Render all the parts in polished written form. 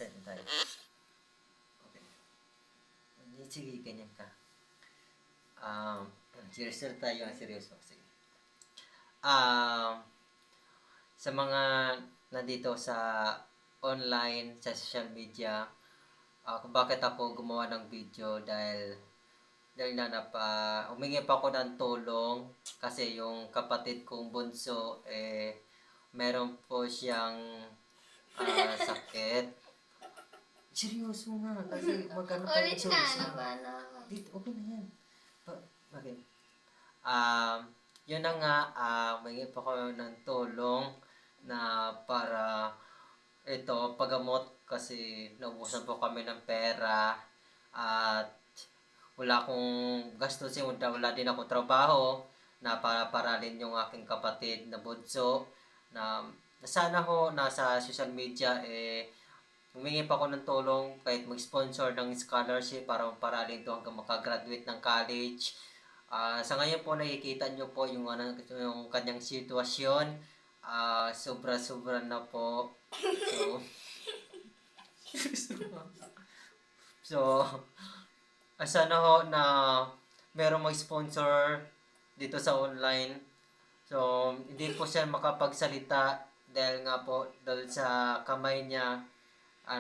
Saan tayo? Okay. Sige, ganyan ka. Seryoso tayo. Seryoso. Sige. Um, sa mga nandito sa online, sa social media, kung bakit ako gumawa ng video dahil humingi pa ako ng tulong kasi yung kapatid kong bunso meron po siyang sakit. Seryoso nga kasi magkano tayo Ulit na, ano ba? dito okay na yan. Okay. Yun na nga, humingi pa ako ng tulong na para ito pagamot kasi naubusan po kami ng pera at wala akong gastusin, wala din ako trabaho na para paralin yung aking kapatid na bunso na sana ho nasa social media humingi pa ako ng tulong kahit mag-sponsor ng scholarship para paralin to hanggang makagraduate ng college. Sa ngayon po nakikita nyo po yung kanyang sitwasyon. Sobra-sobra na po. So, sana ho na merong mag-sponsor dito sa online. So, hindi po siya makapagsalita dahil nga po dahil sa kamay niya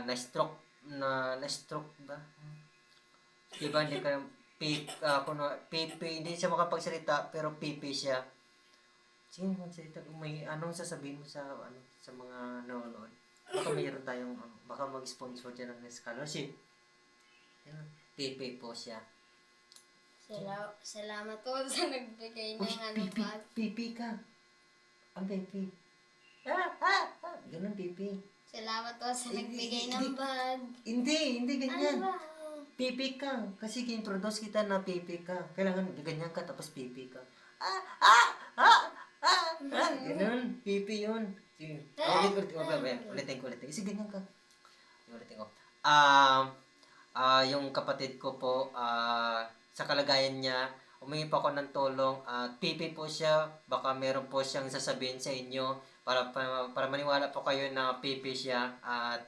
na-stroke ba? Diba hindi ka hindi siya makapagsalita pero pipi siya. Sige, magsalita. May anong sasabihin mo sa mga nanonood? Baka mayroon tayong baka mag-sponsor dyan ng scholarship. Pipi po siya. Salamat po sa nagbigay ng bag. Pipi ka. Ang pipi. Ganun pipi. Salamat po sa nagbigay ng bag. Hindi ganyan. Ano ba? Pipi ka. Kasi introduce kita na pipi ka. Kailangan ganyan ka tapos pipi ka. Ganun. Pipi yun. Sige. Ulitin ko. Sige, ganyan ka. Ulitin ko. Yung kapatid ko po, sa kalagayan niya, humingi pa ako ng tulong at pipi po siya. Baka meron po siyang sasabihin sa inyo para maniwala po kayo na pipi siya at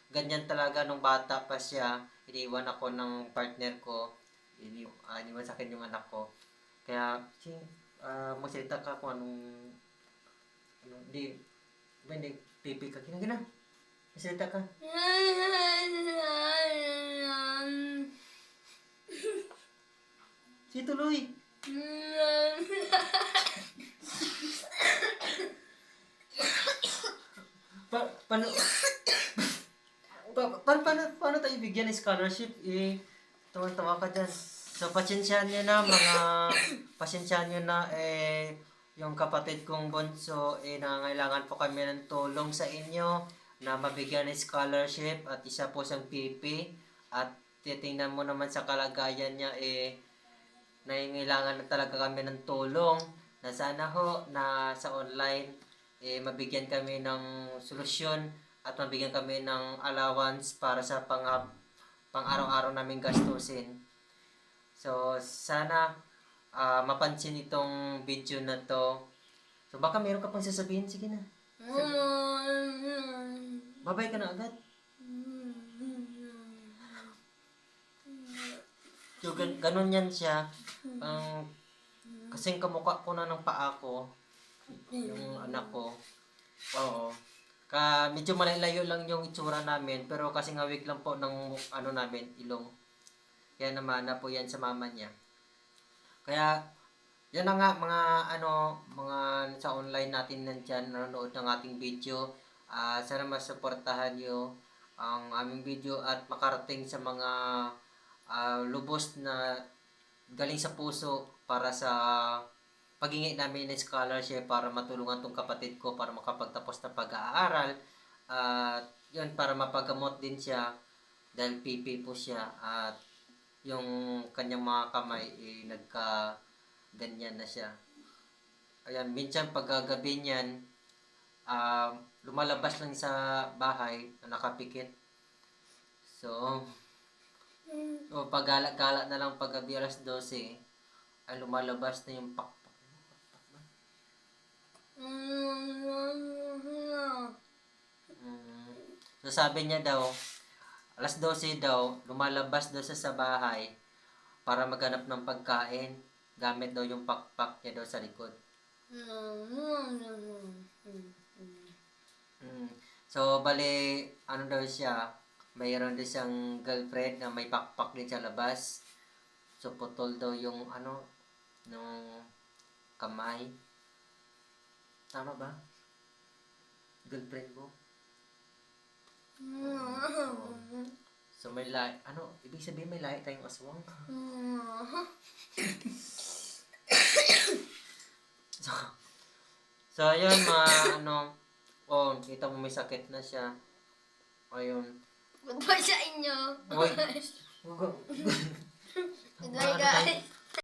ganyan talaga nung bata pa siya. Iniwan ako ng partner ko. Iniwan sa akin yung anak ko. Kaya, magsalita ka kung hindi, pipi ka. Gina. Magsalita ka. Sige, tuloy. Paano tayo bigyan ng scholarship? Tawa-tawa ka dyan. So, pasyensyahan nyo na, yung kapatid kong bunso, nangangailangan po kami ng tulong sa inyo na mabigyan ng scholarship at isa po siyang PP at titingnan mo naman sa kalagayan niya, nangangailangan na talaga kami ng tulong na sana ho na sa online, mabigyan kami ng solusyon at mabigyan kami ng allowance para sa pang-araw-araw naming gastusin. So, sana mapansin itong video na to. So, baka meron ka pang sasabihin. Sige na. Babay ka na agad. So, ganun yan siya. Kasing kamukha ko na ng paa ko. Yung anak ko. Oo. Medyo malayo lang yung itsura namin. Pero kasi ngawig lang po ng namin, ilong. Kaya naman na po yan sa mama niya. Kaya, yan na nga mga sa online natin nandyan, nanonood ng ating video. Sana masuportahan nyo ang aming video at makarating sa mga lubos na galing sa puso para sa paghingi namin ng scholarship para matulungan tong kapatid ko para makapagtapos ng pag-aaral at yun para mapagamot din siya dahil PP po siya at yung kanyang mga kamay ganyan na siya. Ayan, minsan paggabi niyan lumalabas lang sa bahay na nakapikit. So, pag gala na lang paggabi alas 12, ay lumalabas na yung pakpak. So, sabi niya daw, Alas 12 daw, lumalabas daw sa bahay para maghanap ng pagkain. Gamit daw yung pakpak niya daw sa likod. Mm. So, bali, ano daw siya, mayroon daw siyang girlfriend na may pakpak din sa labas. So, putol daw yung, ano, nung kamay. Tama ba? Girlfriend mo? So, may lahi, ano, ibig sabihin may lahi tayong aswang? So, so ayun, mga, ano, oh, kita mo may sakit na siya. Ayun. Goodbye sa inyo. Uy, Goodbye guys.